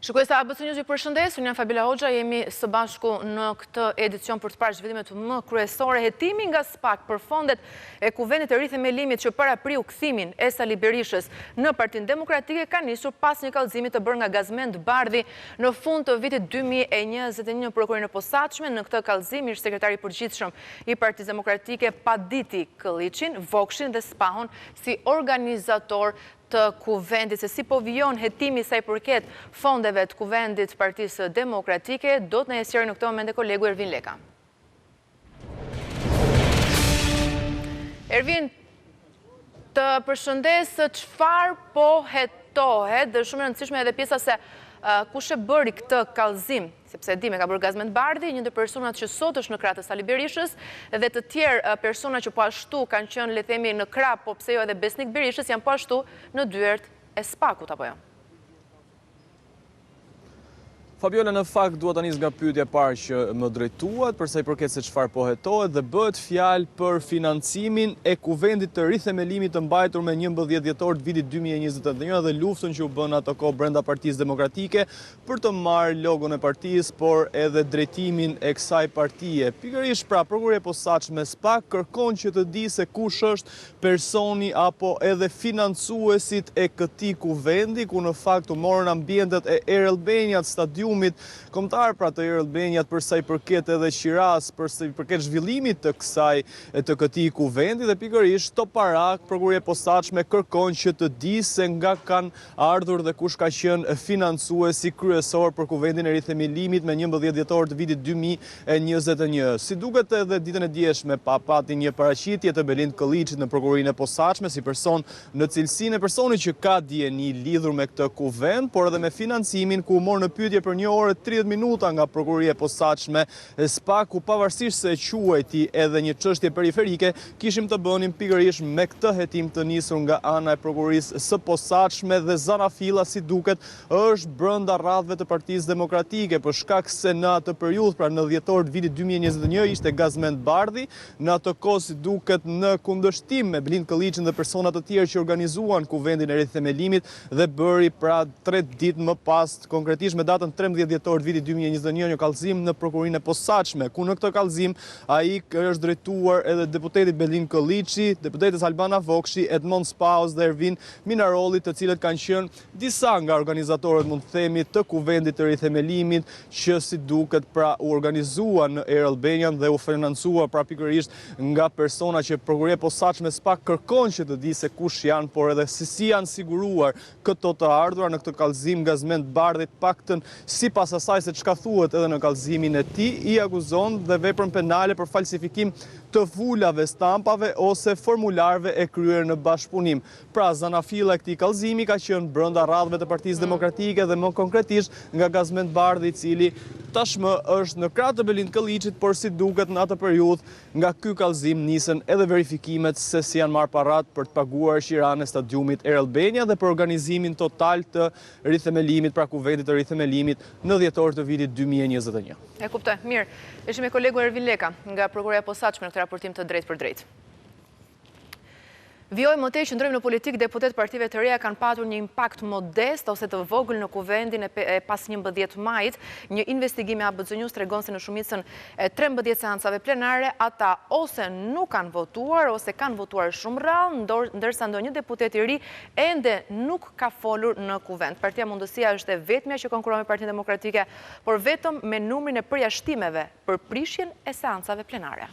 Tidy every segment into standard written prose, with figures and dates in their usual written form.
Shikuesa ABC News, ju përshëndes, unë jam Fabila Hoxha, jemi së bashku në këtë edicion për të parë zhvillimet më kryesore. Hetimi nga SPAK për fondet e kuvendit të rithemelimit që parapriu kthimin e Sali Berishës në Partinë Demokratike ka nisur pas një kallëzimi të bërë nga Gazmend Bardhi në fund të vitit 2021 në prokurorin e posaçme. Në këtë kallëzim, ish sekretari i përgjithshëm i Partisë Demokratike paditi Këlliçin, Vokshin dhe Spahun si organizator të kuvendit. Se si po vijon hetimi sa i përket fondeve të kuvendit Partisë Demokratike, do të na sqarojë në këtë moment kolegu Ervin Leka. Ervin, të përshëndes, çfarë po hetohet, dhe shumë e rëndësishme edhe pjesa se kush e bëri këtë kallëzim, sepse di me ka bërë Gazmend Bardhi, një ndër personat që sot është në krah të Sali Berishës, dhe të tjerë persona që po ashtu kanë qenë, le të themi, në krah, po pse jo edhe besnik Berishës, janë po ashtu në dyert e SPAK-ut apo jo? Fabiola, në fakt duhet ta nis nga pyetja e parë që më drejtuat, për sa i përket se çfarë po hetohet, dhe bëhet fjalë për financimin e kuvendit të rithemelimit të mbajtur me 11 dhjetor të vitit 2021 dhe luftën që u bën ato kohë brenda Partisë Demokratike për të marrë logon e partisë, por edhe drejtimin e kësaj partie. Pikërisht pra, prokuroria e posaçme SPAK kërkon që të di se kush është personi apo edhe financuesit e këtij kuvendi, ku në fakt u morën ambientet e Air Albania stadiumit kombëtar pra të Air Albania për sa i përket edhe qiras, për sa i përket zhvillimit të këtij kuvendi, dhe pikërisht Toparak, prokuroria e posaçme kërkon që të di se nga kanë ardhur dhe kush ka qenë financuesi kryesor për kuvendin e rithemelimit me 11 dhjetor të vitit 2021. Si duket edhe ditën e djeshme pati një paraqitje të Belind Këlliçit në prokurorinë e posaçme si person në cilësinë e personit që ka dijeni lidhur me këtë kuvend, por edhe me financimin, ku u morë në pyetje për 1 orë 30 minuta nga prokuroria e posaçme SPAK, ku pavarësisht se quajti edhe një çështje periferike, kishim të bënim pikërisht me këtë hetim të nisur nga ana e prokurorisë së posaçme, dhe zanafilla si duket është brenda radhëve të Partisë Demokratike, për shkak se në atë periudhë, pra në dhjetor të vitit 2021, ishte Gazmend Bardhi, në atë kohë si duket në kundërshtim me Belind Këlliçin dhe persona të tjerë që organizuan kuvendin e rithemelimit, dhe bëri pra 3 ditë më pas, konkretisht me datën 13 dhjetor të vitit 2021, një kallëzim në prokurorinë e posaçme, ku në këtë kallëzim ai është drejtuar edhe deputetit Belind Këlliçi, deputetës Albana Vokshi, Edmond Spaus dhe Ervin Minarolli, të cilët kanë qenë disa nga organizatorët, mund të themi, të kuvendit të rithemelimit, që si duket pra u organizua në Air Albania dhe u financua pra pikërisht nga persona që prokuroria e posaçme SPAK kërkon që të di se kush janë, por edhe si janë siguruar këto të ardhura në këtë kallëzim. Gazmend Bardhi, paktën sipas asaj se çka thuhet edhe në kallëzimin e tij, i akuzon dhe veprën penale për falsifikim të fulave, stampave ose formularëve e kryer në bashkëpunim. Pra, zanafilla e këtij kallëzimi ka qenë brenda radhëve të Partisë Demokratike dhe më konkretisht nga Gazmend Bardhi, i cili tashmë është në krah të Belind Këlliçit, por si duket në atë periudhë nga ky kallëzim nisën edhe verifikimet se si janë marrë parat për të paguar qiran e stadiumit Air Albania dhe për organizimin total të rithemelimit, pra kuvendit të rithemelimit në dhjetor të vitit 2021. E kuptoj, mirë. Ishim me kolegu Ervin Leka nga prokuroria e posaçme në këtë raportim të drejtë për drejtë. Vjoj mëtej që ndrojmë në politikë, deputet partive të reja kanë patur një impakt modest ose të vogël në kuvendin e pas 11 majit. Një investigimi ABC News tregon se në shumicën e 13 seancave plenare, ata ose nuk kanë votuar, ose kanë votuar shumë rrallë, ndërsa ndonjë deputet i ri ende nuk ka folur në kuvend. Partia Mundësia është e vetmja që konkuron me Partinë Demokratike, por vetëm me numrin e përjashtimeve për prishjen e seancave plenare.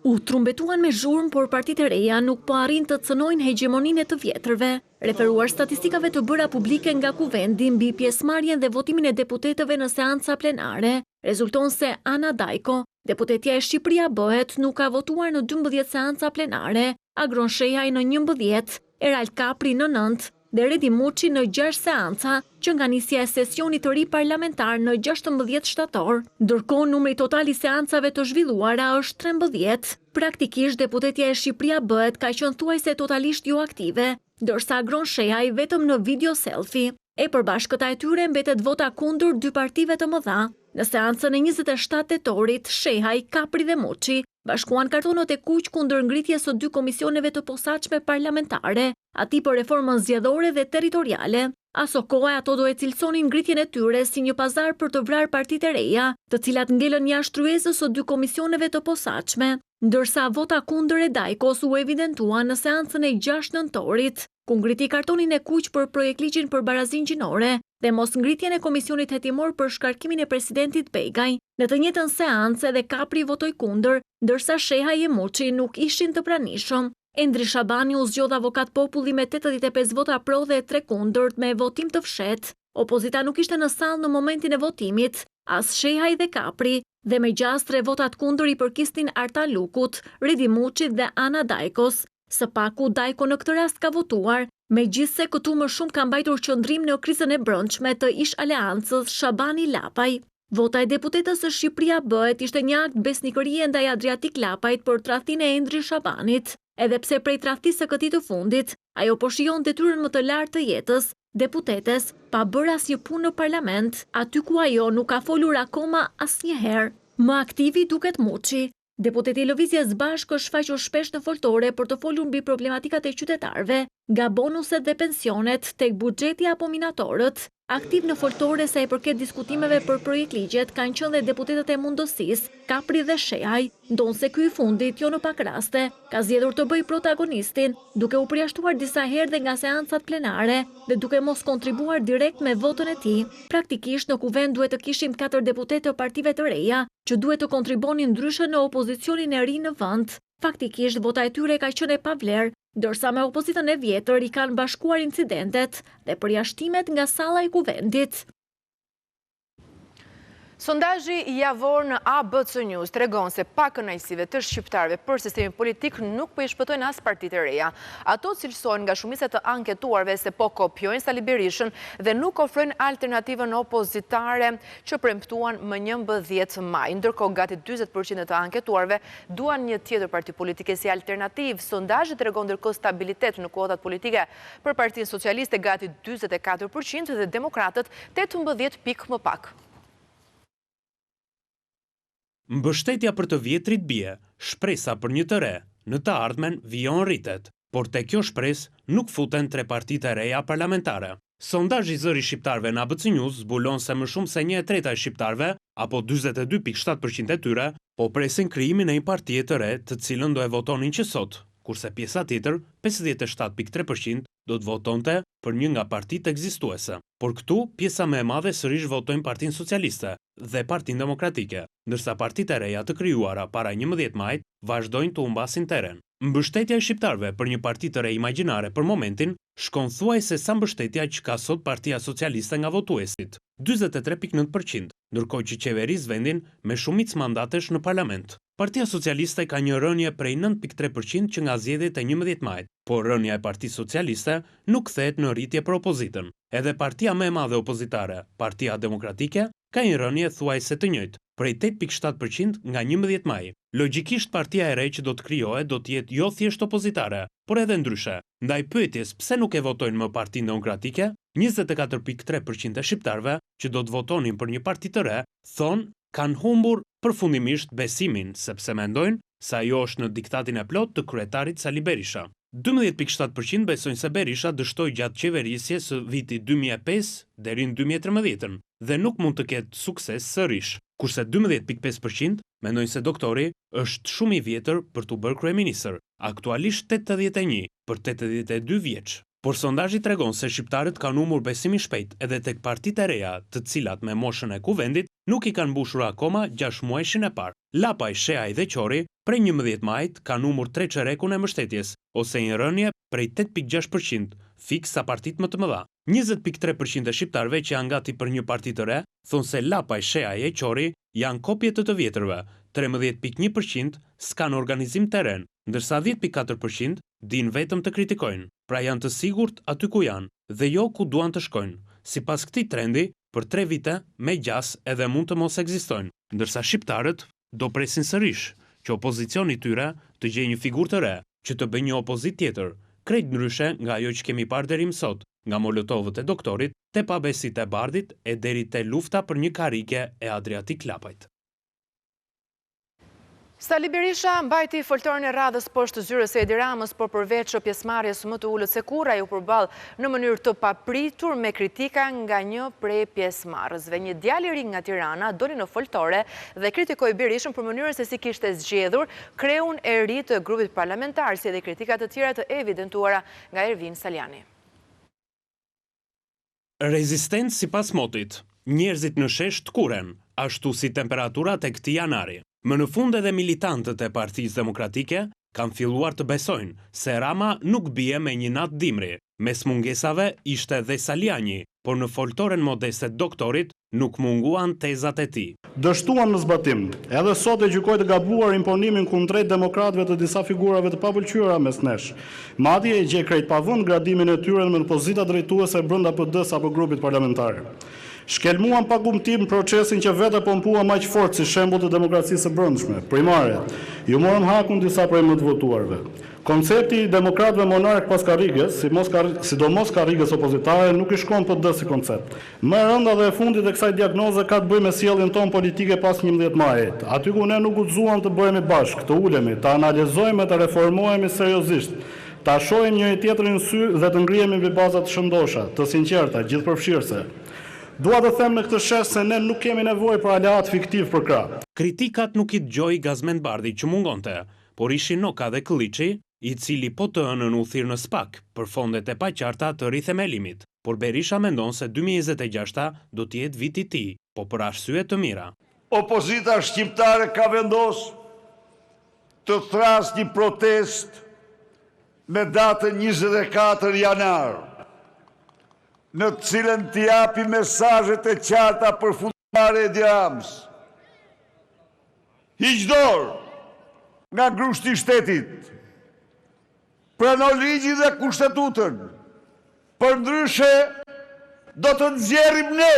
U trumbetuan me zhurmë, por partitë e reja nuk po arrin të cënojnë hegemoninë e të vjetërve. Referuar statistikave të bëra publike nga kuvendi mbi pjesëmarrjen dhe votimin e deputetëve në seanca plenare, rezulton se Ana Dajko, deputetja e Shqipëria Bëhet, nuk ka votuar në 12 seanca plenare, Agron Shehaj në 11, Erald Kapri në 9, dhe Redi Muçi në 6 seanca, që nga nisja e sesionit të ri parlamentar në 16 shtator, ndërkohë numri total i seancave të zhvilluara është 13. Praktikisht deputetja e Shqipëria Bëhet ka qenë thuajse totalisht jo aktive, ndërsa Agron Shehaj vetëm në video selfie. E përbashkëta e tyre mbetet vota kundër 2 partive të mëdha. Në seancën e 27 tetorit, Shehaj, Kapri dhe Muçi bashkuan kartonat e kuq kundër ngritjes së 2 komisioneve të posaçme parlamentare, ati për reformën zgjedhore dhe territoriale. Aso kohë ato do e cilësonin ngritjen e tyre si një pazar për të vrarë partitë e reja, të cilat ngelën jashtë tryezës së 2 komisioneve të posaçme, ndërsa vota kundër e Dajkos u evidentua në seancën e 6 nëntorit, ku ngriti kartonin e kuq për projektligjin për barazinë gjinore dhe mos ngritjen e komisionit hetimor për shkarkimin e presidentit Begaj. Në të njëjtën seancë edhe Kapri votoi kundër, ndërsa Shehaj e Muçi nuk ishin të pranishëm. Endri Shabani u zgjodh avokat populli me 85 vota pro dhe 3 kundërt me votim të fshehtë. Opozita nuk ishte në sallë në momentin e votimit, as Shehaj dhe Kapri, dhe me gjasë 3 votat kundër i përkisnin Artan Lukut, Redi Muçit dhe Ana Dajkos. Së paku Dajko në këtë rast ka votuar, megjithse këtu më shumë ka mbajtur qëndrim në krizën e brendshme të ish aleancës Shabani Lapaj. Vota e deputetës së Shqipëria Bëhet ishte një akt besnikërie ndaj Adriatik Lapajt për tradhtinë e Endri Shabanit. Edhe pse prej tradhtisë së këtij të fundit, ajo po shijon detyrën më të lartë të jetës, deputetes, pa bërë asnjë punë në parlament, aty ku ajo nuk ka folur akoma asnjëherë. Më aktivi duket Muçi. Deputeti i Lëvizjes Bashkë është shfaqur shpesh në foltore për të folur mbi problematikat e qytetarëve, nga bonuset dhe pensionet tek buxheti apo minatorët. Aktiv në foltore sa i përket diskutimeve për projektligjet kanë qenë dhe deputetët e Mundësisë, Kapri dhe Shehaj, ndonse ky i fundit jo në pak raste ka zgjedhur të bëjë protagonistin, duke u përjashtuar disa herë dhe nga seancat plenare dhe duke mos kontribuar direkt me votën e tij. Praktikisht në kuvend duhet të kishim 4 deputetë të partive të reja, që duhet të kontribonin ndryshe në opozicionin e ri në vend. Faktikisht vota e tyre ka qenë e pavlerë, ndërsa me opozitën e vjetër i kanë bashkuar incidentet dhe përjashtimet nga salla e kuvendit. Sondazhi javor në ABC News tregon se pakënaqësive të shqiptarëve për sistemin politik nuk po i shpëtojnë as partitë e reja. Ato cilësohen nga shumica të anketuarve se po kopjojnë Sali Berishën dhe nuk ofrojnë alternativën opozitare që premtuan më 11 maj. Ndërkohë gati 40% të anketuarve duan një tjetër parti politike si alternativë. Sondazhi tregon ndërkohë stabilitet në kuotat politike për Partinë Socialiste gati 44% dhe Demokratët 18 pikë më pak. Mbështetja për të vjetrit bie, shpresa për një të re, në të ardhmen vijon rritet, por te kjo shpresë nuk futen 3 partitë e reja parlamentare. Sondazhi i zëri shqiptarëve në ABC News zbulon se më shumë se 1/3 e shqiptarëve, apo 42.7% e tyre, po presin krijimin e një partie të re të cilën do e votonin që sot, kurse pjesa tjetër, 57.3%, do të votonte për një nga partitë ekzistuese. Por këtu, pjesa më e madhe sërish votojnë Partinë Socialiste dhe Partinë Demokratike, ndërsa partitë e reja të krijuara para 11 majit vazhdojnë të humbasin terren. Mbështetja e shqiptarëve për një parti të re imagjinare për momentin shkon thuajse sa mbështetja që ka sot Partia Socialiste nga votuesit, 43.9%, ndërkohë që qeveris vendin me shumicë mandatesh në parlament. Partia Socialiste ka një rënje prej 9.3% që nga zgjedhjet e 11 majit, por rënja e Partisë Socialiste nuk kthehet në rritje për opozitën. Edhe partia më e madhe opozitare, Partia Demokratike, ka një rënje thuajse të njëjtë, prej 8.7% nga 11 maj. Logjikisht partia e re që do të krijohet do të jetë jo thjesht opozitare, por edhe ndryshe. Ndaj pyetjes pse nuk e votojnë më Partinë Demokratike, 24.3% e shqiptarëve që do të votonin për një parti të re, thonë kanë humbur përfundimisht besimin, sepse mendojnë se ajo është në diktatin e plot të kryetarit Sali Berisha. 12.7% besojnë se Berisha dështoi gjatë qeverisjes së vitit 2005 deri në 2013 dhe nuk mund të ketë sukses sërish, kurse 12.5% mendojnë se doktori është shumë i vjetër për të bërë kryeministër, aktualisht 81 për 82 vjeç. Por sondazhi tregon se shqiptarët kanë humbur besimin shpejt edhe tek partitë e reja, të cilat me moshën e kuvendit nuk i kanë mbushur akoma 6 muajshin e parë. Lapaj, Shehaj dhe Qori prej 11 majit kanë humbur 3 çerekun e mbështetjes, ose një rënje prej 8.6%, fiks sa partitë më të mëdha. 20.3% e shqiptarëve që janë gati për një parti të re thonë se Lapaj, Shehaj e Qori janë kopje të vjetërve, 13.1% s'kan organizim terren, ndërsa 10.4% din vetëm të kritikojnë, pra janë të sigurt aty ku janë dhe jo ku duan të shkojnë. Sipas këtij trendi, për 3 vite me gjas edhe mund të mos ekzistojnë, ndërsa shqiptarët do presin sërish që opozicioni tyre të gjejë një figurë të re, që të bëjë një opozit tjetër, krejt ndryshe nga ajo që kemi parë deri më sot, nga molotovët e doktorit, te pabesit e Bardit e deri te lufta për një karrige e Adriatik Lapajt. Sali Berisha mbajti foltorin e radhës poshtë zyrës e Edi Ramës, por përveç pjesëmarrjes më të ulët se kurrë, ai u përball në mënyrë të papritur me kritika nga një prej pjesëmarrësve. Një djalë i ri nga Tirana doli në foltore dhe kritikoi Berishën për mënyrën se si kishte zgjedhur kreun e ri të grupit parlamentar, si edhe kritika të tjera të evidentuara nga Ervin Saliani. Rezistencë sipas motit, njerëzit në shesh të kuren, ashtu si temperaturat e këtij janari. Më në fund edhe militantët e Partisë Demokratike kanë filluar të besojnë se Rama nuk bie me një natë dimri. Mes mungesave ishte dhe Saliani, por në foltoren modeste të doktorit nuk munguan tezat e tij. Dështuan në zbatim. Edhe sot e gjykoj të gabuar imponimin kundrejt demokratëve të disa figurave të papëlqyera mes nesh. Madje e gjej krejt pavend gradimin e tyre në pozita drejtuese brenda PD-s apo grupit parlamentar. Shkelmuan pagumtim procesin që vetë pompua më aq fort si shembull të demokracisë së brendshme, primare. Ju morën hakun disa prej më të votuarve. Koncepti i demokratëve monark pas Karrigës, sidomos Karrigës opozitare, nuk I shkon PD si koncept. Më e rënda dhe e fundit e kësaj diagnoze ka të bëjë me sjelljen tonë politike pas 11 majit. Aty ku ne nuk guxuam të bëhemi bashkë, të ulemi, të analizojmë e të reformohemi seriozisht. Ta shohim njëri tjetrin në sy dhe të ngrihemi mbi baza të shëndosha, të sinqerta, gjithëpërfshirëse. Dua të them në këtë shes se ne nuk kemi nevojë për aleat fiktiv për krah. Kritikat nuk I dëgjoi Gazmend Bardhi që mungonte, por ishin Noka dhe Këlliçi, I cili po të ënën u thirr në SPAK për fondet e paqarta të rithemelimit. Por Berisha mendon se 2026 do të jetë viti I tij, po për arsye të mira. Opozita shqiptare ka vendosur të thrasë një protest me datën 24 janar. Në të cilën t'i japi mesazhet e qarta për fundimare e Edi Ramës. Hiq dorë nga grushti I shtetit. Prano ligjin dhe kushtetutën. Përndryshe do të nxjerrim ne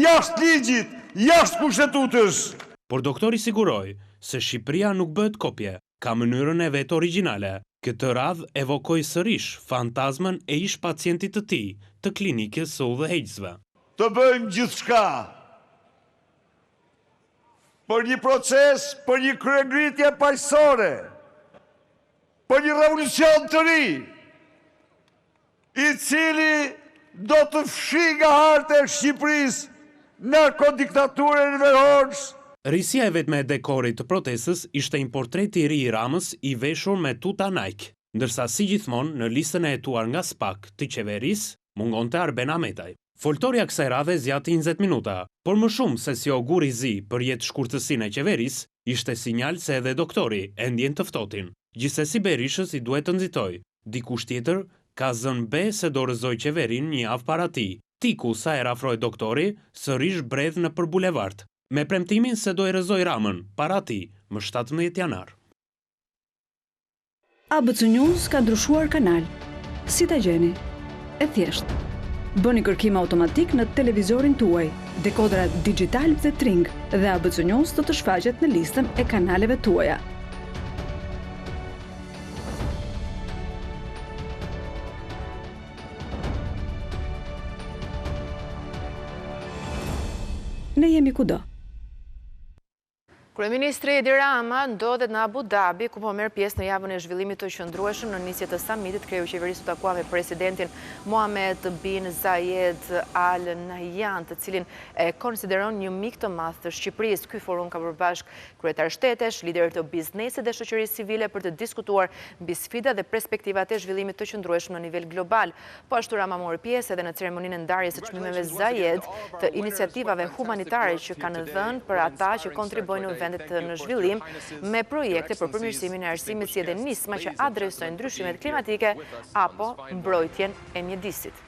jashtë ligjit, jashtë kushtetutës. Por doktori siguroi se Shqipëria nuk bëhet kopje, ka mënyrën e vet origjinale. Këtë radhë evokoi sërish fantazmën e ish pacientit të tij të klinikës së udhëheqësve. Të bëjmë gjithçka për një proces, për një kryengritje paqësore, për një revolucion të ri, I cili do të fshi nga harta e Shqipërisë narkodiktaturën e verhorës. Rrisja e vetme e dekorit të protestës ishte një portret I ri I Ramës I veshur me tuta Nike, ndërsa si gjithmonë në listën e hetuar nga SPAK të qeverisë mungonte Arben Ahmetaj. Foltorja kësaj radhe zgjati 20 minuta, por më shumë se si augur I zi për jetë shkurtësinë e qeverisë, ishte sinjal se edhe doktori e ndjen të ftohtin. Gjithsesi Berishës I duhet të nxitoj. Dikush tjetër ka zënë be se do rrëzoj qeverinë një javë para tij. Tiku sa e rafroi doktori, sërish bredh në për bulevard, me premtimin se do e rrëzoj Ramën para tij më 17 janar. ABC News ka ndryshuar kanal. Si ta gjeni? E thjesht. Bëni kërkim automatik në televizorin tuaj, dekodra digital dhe Tring dhe ABC News do të shfaqet në listën e kanaleve tuaja. Ne jemi kudo. Kryeministri Edi Rama ndodhet në Abu Dhabi, ku po merr pjesë në javën e zhvillimit të qëndrueshëm në nisje të samitit. Kreu I qeverisë u takua me presidentin Mohammed bin Zayed Al Nahyan, të cilin e konsideron një mik të madh të Shqipërisë. Ky forum ka përbashk kryetar shtetesh, liderë të biznesit dhe shoqërisë civile për të diskutuar mbi sfidat dhe perspektivat e zhvillimit të qëndrueshëm në nivel global. Po ashtu Rama mori pjesë edhe në ceremoninë e ndarjes së çmimeve Zayed të iniciativave humanitare që kanë dhënë për ata që kontribuojnë në vendet në zhvillim me projekte për përmirësimin e arsimit si edhe nisma që adresojnë ndryshimet klimatike apo mbrojtjen e mjedisit.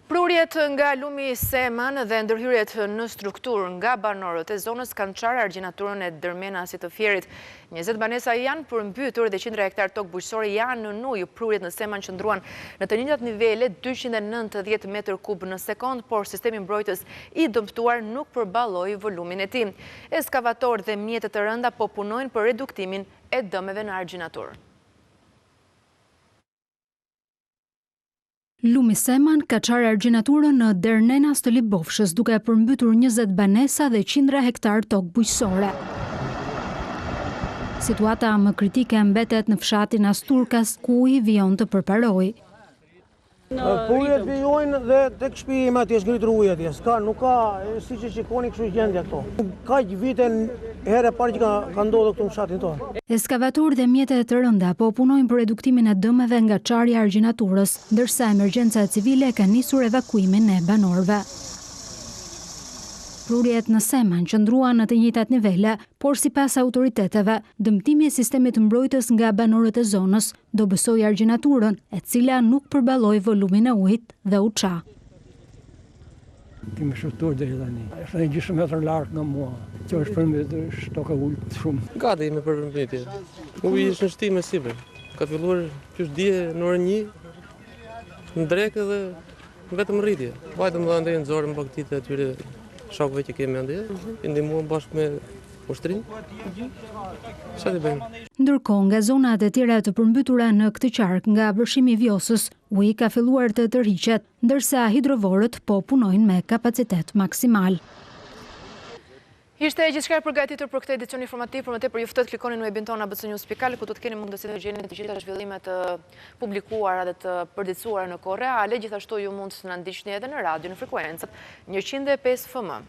Prurjet nga lumi Seman dhe ndërhyrjet në strukturë nga banorët e zonës kanë çarë argjinaturën e dërmenasit të Fierit. 20 banesa janë përmbytur dhe 100 hektar tokë bujqësore janë në ujë. Prurjet në Seman qëndruan në të njëjtat nivele 290 metër kub në sekond, por sistemi mbrojtës I dëmtuar nuk përballoi volumin e tij. Eskavatorë dhe mjete të rënda po punojnë për reduktimin e dëmeve në argjinaturë. Lumi Seman ka qarë argjenaturën në Dernenas të Libofshës duke përmbytur 20 banesa dhe qindra hektar tokë bujqësore. Situata më kritike mbetet në fshatin Asturkas, ku i vijon të përparoj. Ujet vijojnë dhe tek shtëpia ime atje ngritur uji atje. Nuk ka siç e shikoni kështu gjendja këto. Kaq vite herë parë që ka ndodhur këtu në fshatin tonë. Eskavatorë dhe mjetet të rënda po punojnë për reduktimin e dëmeve nga çarja e argjenaturës, ndërsa emergjenca civile ka nisur evakuimin e banorëve. Prurjet në Seman qëndruan në të njëjtat nivele, por sipas autoriteteve, dëmtimi i sistemit mbrojtës nga banorët e zonës do bësojë argjenaturën, e cila nuk përballoi volumin e ujit dhe u ça. Kemi shtuar deri tani. Është një gjysmë metër larg nga mua. Kjo është përmbyti shtoka ujit shumë. Gati me përmbyti. Uji është në shtime sipër. Ka filluar qysh dje në orën 1 në drekë dhe vetëm rritje. Vajtëm dhe ndaj nxorëm baktitë atyre shokëve që kemi ande, i ndihmuam bashkë me ushtrinë. Sa të bëjmë? Ndërkohë, nga zonat e tjera të përmbytura në këtë qark nga vërshimi i Vjosës, uji ka filluar të tërhiqet, ndërsa hidrovorët po punojnë me kapacitet maksimal. Ishte gjithçka e përgatitur për këtë edicion informativ, për më tepër ju ftoj të klikoni në webin tonë abc.news.al, ku do të keni mundësi të gjeni të gjitha zhvillimet të publikuara dhe të përditësuara në kohë reale, gjithashtu ju mund të na ndiqni edhe në radio në frekuencat 105 FM.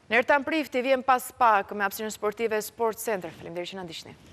Në Ertan Prifti vjen pas pak me hapësirën sportive Sport Center. Faleminderit që na ndiqni.